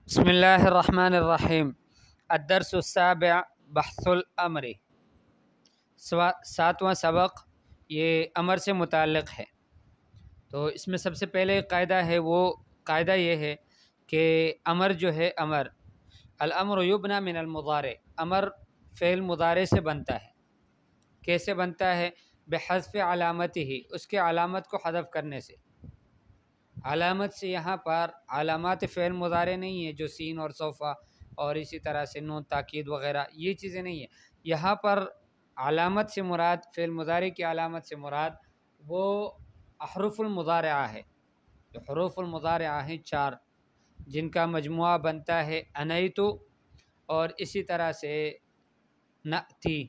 بسم اللہ الرحمن الرحیم۔ الدرس السابع بحث الامر، ساتواں سبق یہ امر سے متعلق ہے۔ تو اس میں سب سے پہلے قاعدہ ہے، وہ قاعدہ یہ ہے کہ امر جو ہے، امر الامر یبنى من المضارع، امر فعل مضارع سے بنتا ہے۔ کیسے بنتا ہے؟ بحذف علامتہ، اس کے علامت کو حذف کرنے سے۔ علامت سے یہاں پر علامات فعل مضارع نہیں ہے جو سین اور سوفا اور اسی طرح سے نون تاکید وغیرہ، یہ چیزیں نہیں ہیں۔ یہاں پر علامت سے مراد، فعل مضارع کی علامت سے مراد وہ احرف المضارعہ ہے۔ جو حروف المضارعہ ہیں 4، جن کا مجموعہ بنتا ہے انیتو، اور اسی طرح سے نأتی،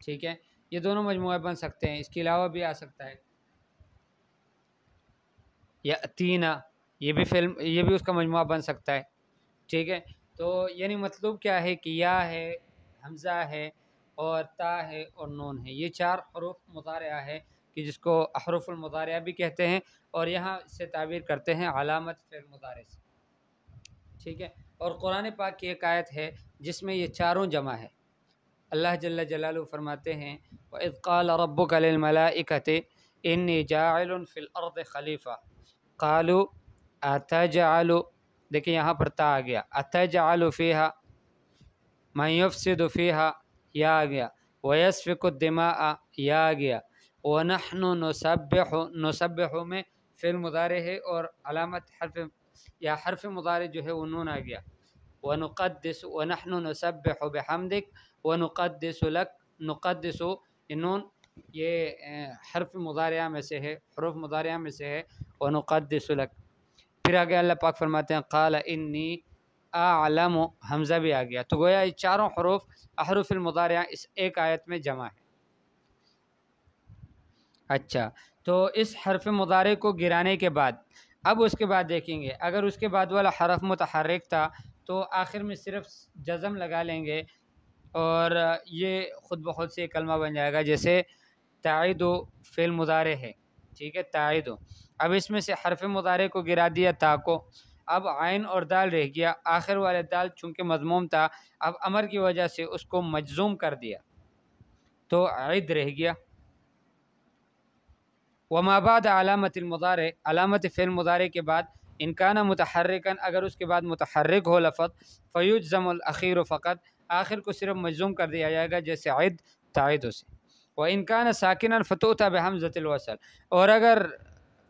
ٹھیک ہے؟ یہ دونوں مجموعے بن سکتے ہیں، اس کے علاوہ بھی آ سکتا ہے یاتینا، یہ بھی اس کا مجموعہ بن سکتا ہے، ٹھیک ہے؟ تو یعنی مطلب کیا ہے کہ یا ہے، حمزہ ہے، اور تا ہے، اور نون ہے۔ یہ 4 حروف مضارعہ ہے کہ جس کو احرف المضارعہ بھی کہتے ہیں، اور یہاں سے تعبیر کرتے ہیں علامت فعل مضارع سے، ٹھیک ہے؟ اور قرآن پاک کی ایک آیت ہے جس میں یہ چاروں جمع ہے۔ اللہ جل جلالہ فرماتے ہیں وَإِذْ قَالَ رَبُّكَ لِلْمَلَائِكَةِ إِنِّي جَاعِلٌ فِي الْأَرْضِ خَلِيفَةً قَالُوا أَتَجْعَلُ، دیکھیں یہاں پر تا آ گیا، أَتَجْعَلُ فِيهَا مَن يُفْسِدُ فِيهَا، یا آ گیا، وَيَسْفِكُ الدِّمَاءَ، یا آ گیا، وَنَحْنُ نُسَبِّحُ میں فعل مضارع ہے اور علامت حرف مضارع جو ہے وہ نون آ گیا۔ وَنُقَدِّسُ وَنَحْنُ نُسَبِّحُ بِحَمْدِكَ وَنُقَدِّسُ لَكَ، نقدس نون یہ حرف مضارعہ میں سے ہے، حروف مضارعہ میں سے ہے، وَنُقَدِّسُ لَكَ۔ پھر آگے اللہ پاک فرماتے ہیں قَالَ إِنِّي أَعْلَمُ، حمزہ بھی آ گیا۔ تو گویا یہ چاروں حروف احرف المضارعہ اس ایک آیت میں جمع ہے۔ اچھا، تو اس حرف مضارع کو گرانے کے بعد، اب اس کے بعد دیکھیں گے اگر اس کے بعد والا حرف متحرک تھا تو آخر میں صرف جزم لگا لیں گے اور یہ خود بخود سے کلمہ بن جائے گا، جیسے تعیدو فعل مضارع ہے، ٹھیک ہے؟ تعیدو، اب اس میں سے حرف مضارع کو گرا دیا تا کو، اب عین اور دال رہ گیا، آخر والے دال چونکہ مضموم تھا، اب امر کی وجہ سے اس کو مجزوم کر دیا تو عید رہ گیا۔ وما بعد علامت المضارع، علامت فعل مضارع کے بعد ان کان متحرکن، اگر اس کے بعد متحرک ہو لفظ، فیجزم الاخیر فقط، آخر کو صرف مجزوم کر دیا جائے گا، جیسے عد تعید سے۔ وان کان ساکنا فتؤتى بحمزۃ الوصل، اور اگر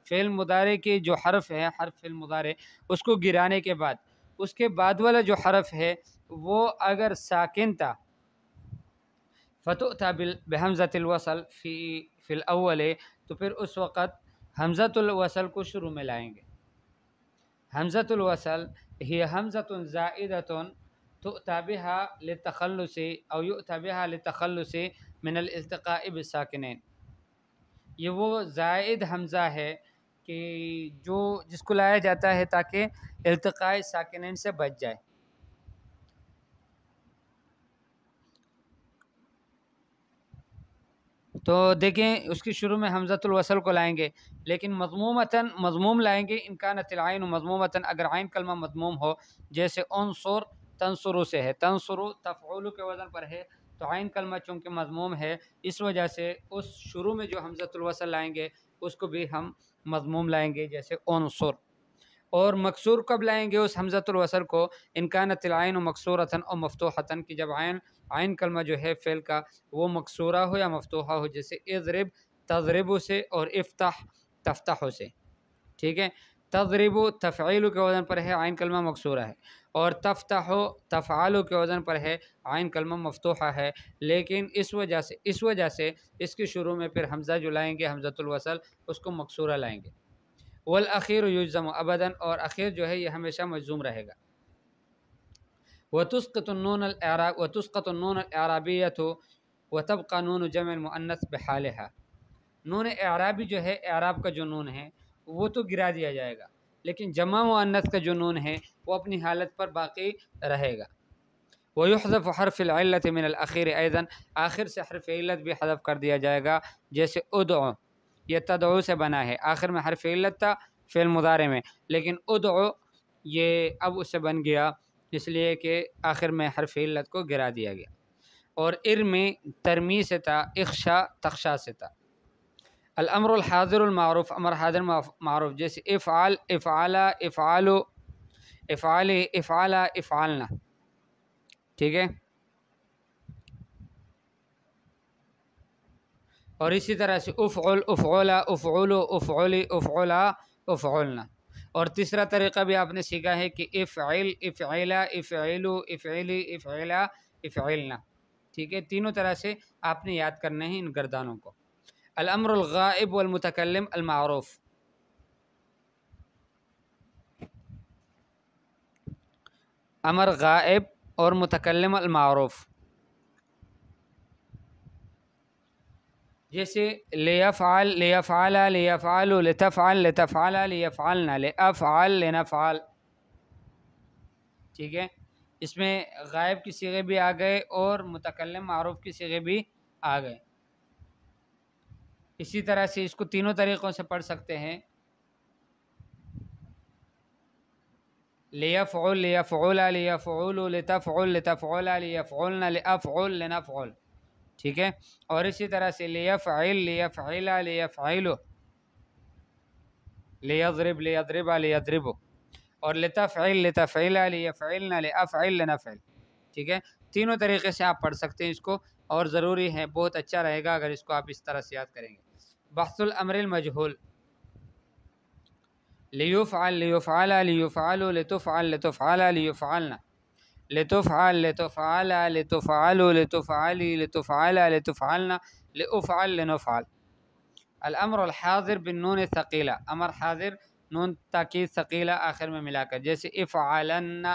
فعل مضارع کی جو حرف ہے، حرف فعل مضارع، اس کو گرانے کے بعد اس کے بعد والا جو حرف ہے وہ اگر ساکن تھا، فتؤتى بحمزۃ الوصل فی الاول، تو پھر اس وقت حمزۃ الوصل کو شروع میں لائیں گے۔ حمزۃ الوصل ہی حمزۃ زائدۃ تؤتى بها للتخلص او يؤتى بها للتخلص من الالتقاء بالساکنین، یہ وہ زائد حمزہ ہے کہ جس کو لایا جاتا ہے تاکہ التقاء ساکنین سے بچ جائے۔ تو دیکھیں اس کی شروع میں حمزۃ الوصل کو لائیں گے، لیکن مضموم لائیں گے۔ ان کانت العین مضمومۃ، اگر عین کلمہ مضموم ہو، جیسے انصر تنصرو سے ہے، تنصرو تفعول کے وزن پر ہے، تو عین کلمہ چونکہ مضموم ہے، اس وجہ سے اس شروع میں جو حمزۃ الوصل لائیں گے اس کو بھی ہم مضموم لائیں گے، جیسے انصر۔ اور مکسور کب لائیں گے اس حمزۃ الوصل کو؟ ان کانت العین مکسورۃ او مفتوحۃ، کہ جب عین کلمہ جو ہے فعل کا وہ مکسورہ ہو یا مفتوحہ ہو، جیسے اضرب تضرب سے اور افتح تفتح سے، ٹھیک ہے؟ تضرب تفعیل کے وزن پر ہے، عین کلمہ مکسورہ ہے، اور تفتح تفعال کے وزن پر ہے، عین کلمہ مفتوحہ ہے، لیکن اس وجہ سے اس کی شروع میں پھر حمزہ جو لائیں گے حمزۃ الوصل، اس کو مکسورہ لائیں گے۔ والاخیر یجزم ابدا، اور اخیر جو ہے یہ ہمیشہ مجزوم رہے گا۔ وتسقط النون الاعرابیۃ وتبقى نون جمع المؤنث بحالها، نون اعرابی جو ہے، اعراب کا جو نون ہے وہ تو گرا دیا جائے گا، لیکن جمع مؤنث کا جو نون ہے وہ اپنی حالت پر باقی رہے گا۔ ويحذف حرف العلة من الاخیر ايضا، آخر سے حرف علت بھی حذف کر دیا جائے گا، جیسے ادعو، یہ تدعو سے بنا ہے، آخر میں حرف علت تھا فعل مضارع میں، لیکن ادعو یہ اب اس سے بن گیا اس لیے کہ آخر میں حرف علت کو گرا دیا گیا. اور ارمی ترمی سے تھا، اخشا تخشا سے تھا. الامر الحاضر المعروف، امر حاضر معروف، جیسے افعال، افعالا، افعالو، افعالی، افعالا، افعالنا. ٹھیک ہے. اور اسی طرح سے افعل، افعولا، افعولو، افعولی، افعولا، افعولنا. اور تیسرا طریقہ بھی آپ نے سیکھا ہے کہ افعل، افعلا، افعلو، افعلی، افعلا، افعلنا. ٹھیک ہے. تینوں طرح سے آپ نے یاد کرنے ہیں ان گردانوں کو. الامر الغائب والمتکلم المعروف، امر غائب اور متکلم المعروف، جیسے لیفعل، لیفعل، لیفعل، لتفعل، لتفعل، لیفعلنا، لافعل، لنفعل. ٹھیک ہے. اس میں غائب کی صیغے بھی آ گئے اور متکلم معروف کی صیغے بھی آ گئے. اسی طرح سے اس کو تینوں طریقوں سے پڑھ سکتے ہیں. لیفعل، لیفعل، لیفعل، لتفعل، لتفعل، لیفعلنا، لافعل، لنفعل. ٹھیک ہے. اور اسی طرح سے لیفعل، لیفعل، لیفعل، لیضرب، لیضرب، لیضرب. اور لتفعل، لتفعل، لیفعلنا، لافعل، لنفعل. ٹھیک ہے. تینوں طریقے سے آپ پڑھ سکتے ہیں اس کو، اور ضروری ہے، بہت اچھا رہے گا اگر اس کو آپ اس طرح سے یاد کریں گے. بحث الامر المجہول، لیفعل، لیفعل، لیفعل، لتفعل، لتفعل، لیفعلنا، لتفعل، لتفعل، لتفعل، لتفعلی، لتفعل، لتفعلنا، لافعل، لنفعل. الامر الحاضر بالنون الثقیلہ، امر حاضر نون تاکید ثقیلہ آخر میں ملا کر، جیسے افعلن،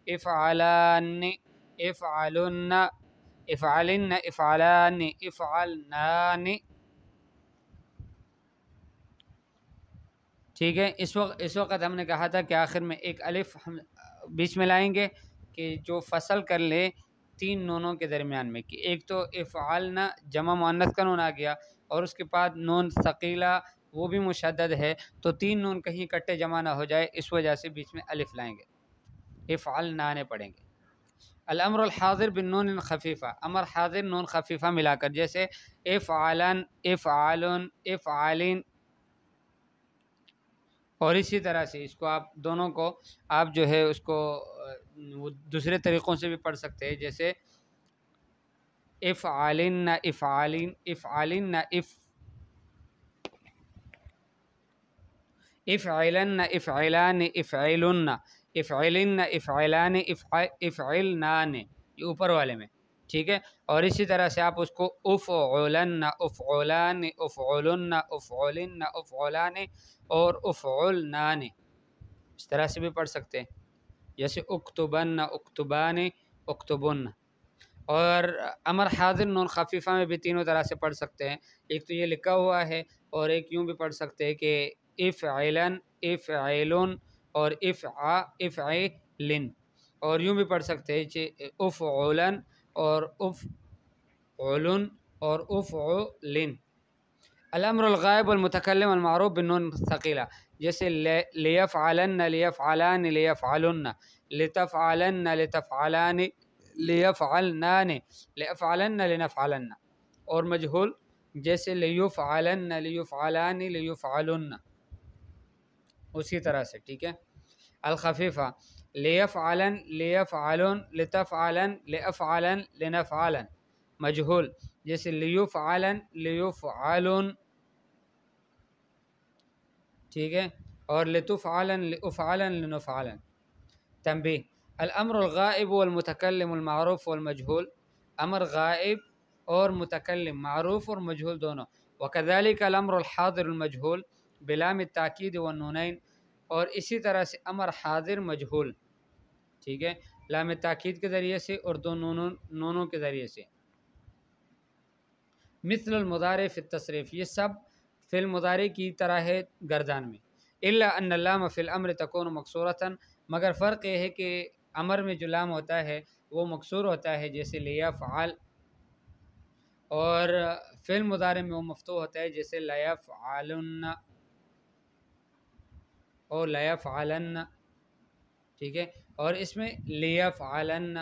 افعلان، افعلن، افعلن، افعلان، افعلنان. ٹھیک ہے. اس وقت ہم نے کہا تھا کہ آخر میں ایک الف ہم بیچ میں لائیں گے کہ جو فصل کر لے تین نونوں کے درمیان میں، کہ ایک تو افعلنا جمع مؤنث کا نون آ گیا، اور اس کے بعد نون ثقیلہ وہ بھی مشدد ہے، تو تین نون کہیں کٹے جمع نہ ہو جائے، اس وجہ سے بیچ میں الف لائیں گے، افعلنا پڑھیں گے. الامر الحاضر بالنون خفیفہ، امر حاضر نون خفیفہ ملا کر، جیسے افعلن، افعلن، افعلن. اور اسی طرح سے اس کو آپ دونوں کو آپ جو ہے اس کو دوسرے طریقوں سے بھی پڑھ سکتے ہیں، جیسے افعلن، افعلن، افعلن، افعلن، افعلان، افعلن، افعلن، افعلان، افعلنان، یہ اوپر والے میں. ٹھیک ہے. اور اسی طرح سے آپ اس کو افعلن، افعلان، افعلن، افعلن، افعلان اور افعلنان اس طرح سے بھی پڑھ سکتے ہیں، جیسے اکتبن، اکتبان، اکتبن. اور امر حاضر نون خفیفہ میں بھی تینوں طرح سے پڑھ سکتے ہیں. ایک تو یہ لکھا ہوا ہے، اور ایک یوں بھی پڑھ سکتے ہیں کہ افعلن، افعلن اور افعلن. اور یوں بھی پڑھ سکتے ہیں کہ افعلن اور افعلن اور افعلن. الامر الغائب والمتکلم المعروف بالنون ثقیلہ، جیسے لیفعلن، لیفعلان، لیفعلن، لتفعلن، لتفعلان، لیفعلنان، لیفعلن، لنفعلن. اور مجہول جیسے لیفعلن، لیفعلان، لیفعلن اسی طرح سے. ٹھیک ہے. الخفیفہ، لیفعلن، لیفعلن، لتفعلن، لافعلن، لنفعلن. مجہول جیسے لیفعلن، لیفعلن. ٹھیک ہے. اور لتفعلن، لافعلن، لنفعلن. تنبیہ، الامر الغائب والمتکلم المعروف والمجہول، امر غائب اور متکلم معروف اور مجہول دونوں. وکذالک الامر الحاضر المجہول بلام التاکید والنونین. اور اسی طرح سے امر حاضر مجہول، ٹھیک ہے، لام تاکید کے ذریعے سے اور دو نونوں کے ذریعے سے. مثل المضارع فی التصریف، یہ سب فی المضارع کی طرح ہے گردان میں. الا ان اللام فی الامر تکون مکسورۃ، مگر فرق یہ ہے کہ امر میں جو لام ہوتا ہے وہ مکسور ہوتا ہے، جیسے لیفعل. اور فی المضارع میں وہ مفتوح ہوتا ہے، جیسے لیفعلن اور لیفعلن. ٹھیک ہے، اور اس میں لیفعلن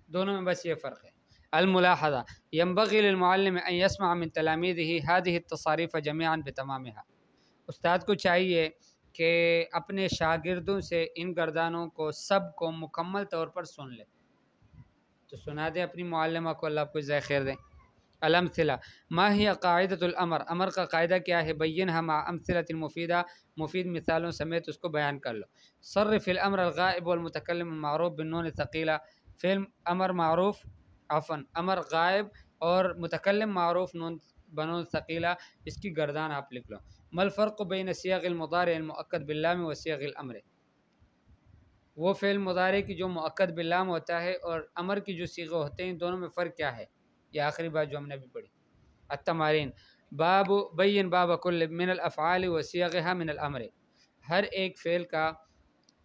دونوں میں بس یہ فرق ہے۔ الملاحظہ ينبغي للمعلم ان يسمع من تلاميذه هذه التصاريف جميعا بتمامها، استاد کو چاہیے کہ اپنے شاگردوں سے ان گردانوں کو سب کو مکمل طور پر سن لے، تو سنا دیں اپنی معلمہ کو، اللہ کو جزائے خیر دیں۔ الامثلہ ما ہی قاعدۃ الامر، امر کا قاعدہ کیا ہے؟ بینھا مع امثلۃ مفیدہ، مفید مثالوں سمیت اس کو بیان کر لو۔ صرف الامر الغائب والمتکلم المعروف بالنون الثقیلہ، فعل امر معروف امر غائب اور متکلم معروف نون بنون ثقیلہ، اس کی گردان آپ لکھ لو۔ ما الفرق بین صیغ المضارع المؤکد باللام و صیغ الامر، وہ فعل مضارع کی جو مؤکد باللام ہوتا ہے اور امر کی جو صیغے ہوتے ہیں، دونوں میں فرق کیا ہے؟ یہ آخری بات جو ہم نے ابھی پڑھی۔ التمارین باب بین باب کل من الافعال و صیغها من الامر، ہر ایک فعل کا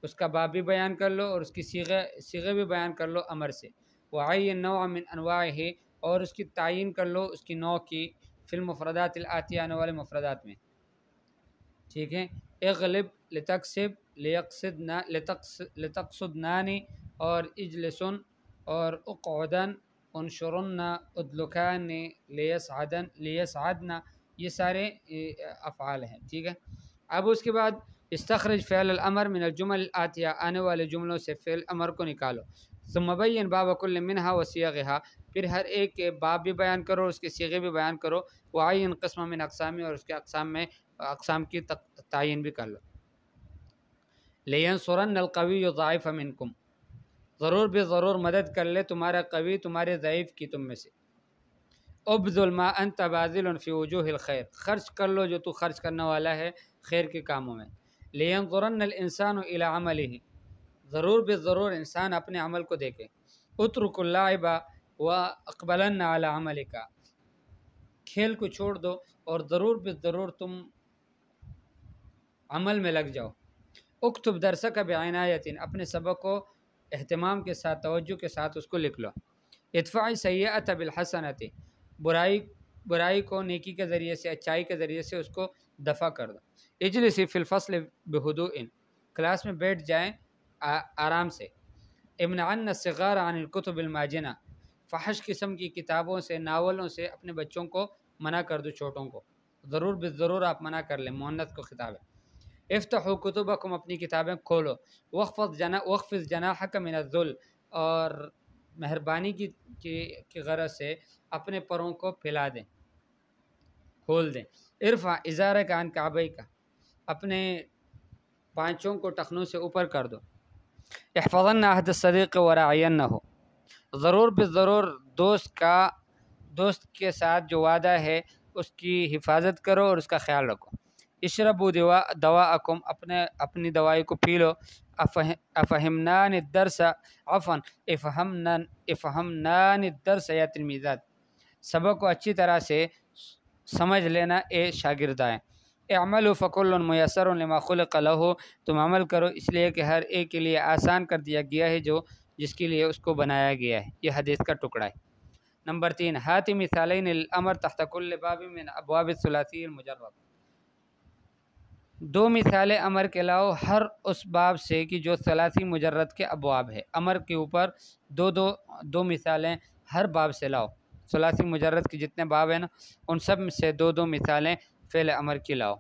اس کا باب بھی بیان کر لو اور اس کی صیغے بھی بیان کر لو امر سے۔ وعین نوع من انواعه، اور اس کی تعین کر لو اس کی نوع کی، فی المفردات الآتیہ آنے والے مفردات میں، ٹھیک ہے۔ اغلب، لتکسب، لتقصدنانی اور اجلسن اور اقعدن، انشرن، ادلکان، لیسعدن، یہ سارے افعال ہیں، ٹھیک ہے۔ اب اس کے بعد استخرج فعل الامر من الجمل الآتیہ، آنے والے جملوں سے فعل امر کو نکالو۔ ثم بین باب کل منہا و صیغہا، پھر ہر ایک کے باب بھی بیان کرو، اس کے صیغے بھی بیان کرو۔ وعین قسم من اقسامی، اور اس کے اقسام کی تعین بھی کر لو۔ لینصرن القوی الضعیف منکم، ضرور بے ضرور مدد کر لے تمہارا قوی تمہارے ضعیف کی تم میں سے۔ ابذل ما انت باذل فی وجوہ الخیر، خرچ کر لو جو تو خرچ کرنے والا ہے خیر کے کاموں میں۔ لینظرن الانسان الی عملہ، ضرور بے ضرور انسان اپنے عمل کو دیکھے۔ اترک اللعب واقبلن علی عملک، کھیل کو چھوڑ دو اور ضرور بے ضرور تم عمل میں لگ جاؤ۔ اکتب درسک بعنایت، اپنے سبق کو اہتمام کے ساتھ، توجہ کے ساتھ اس کو لکھ لو۔ ادفع سیئۃ بالحسنۃ، برائی کو نیکی کے ذریعے سے، اچائی کے ذریعے سے اس کو دفع کر دو۔ اجلس فی الفصل بہدوء، کلاس میں بیٹھ جائیں آرام سے۔ امنعن الصغار عن الکتب الماجنہ، فحش قسم کی کتابوں سے، ناولوں سے اپنے بچوں کو منع کر دو، چھوٹوں کو، ضرور بالضرور آپ منع کر لیں، مؤنث کو خطاب ہے۔ افتحوا کتبکم، اپنی کتابیں کھولو۔ واخفض جناحک من الذل، اور مہربانی کی غرض سے اپنے پروں کو پھیلا دیں، کھول دیں۔ ارفع ازارک عن کعبیک، اپنے پانچوں کو ٹخنوں سے اوپر کر دو۔ احفظن عہد الصدیق وراعینہ، ضرور بالضرور دوست کے ساتھ جو وعدہ ہے اس کی حفاظت کرو اور اس کا خیال رکھو۔ اشربوا دواءکم، اپنی دوائی کو پی لو۔ افہمنان الدرس، عفوا افہمنان الدرس یا تلمیذات، سبق کو اچھی طرح سے سمجھ لینا اے شاگردائیں۔ اعملوا فکل میسر لما خلق لہ، تم عمل کرو اس لیے کہ ہر ایک کے لیے آسان کر دیا گیا ہے جس کے لیے اس کو بنایا گیا ہے۔ یہ حدیث کا ٹکڑا ہے۔ نمبر 3، ہات مثالین الامر تحت کل باب من ابواب الثلاثی المجرد، دو مثالیں امر کے لاؤ ہر اس باب سے کہ جو ثلاثی مجرد کے ابواب ہے۔ امر کے اوپر دو مثالیں ہر باب سے لاؤ، ثلاثی مجرد کے جتنے باب ہیں نا ان سب میں سے دو مثالیں فعل امر کی لاؤ۔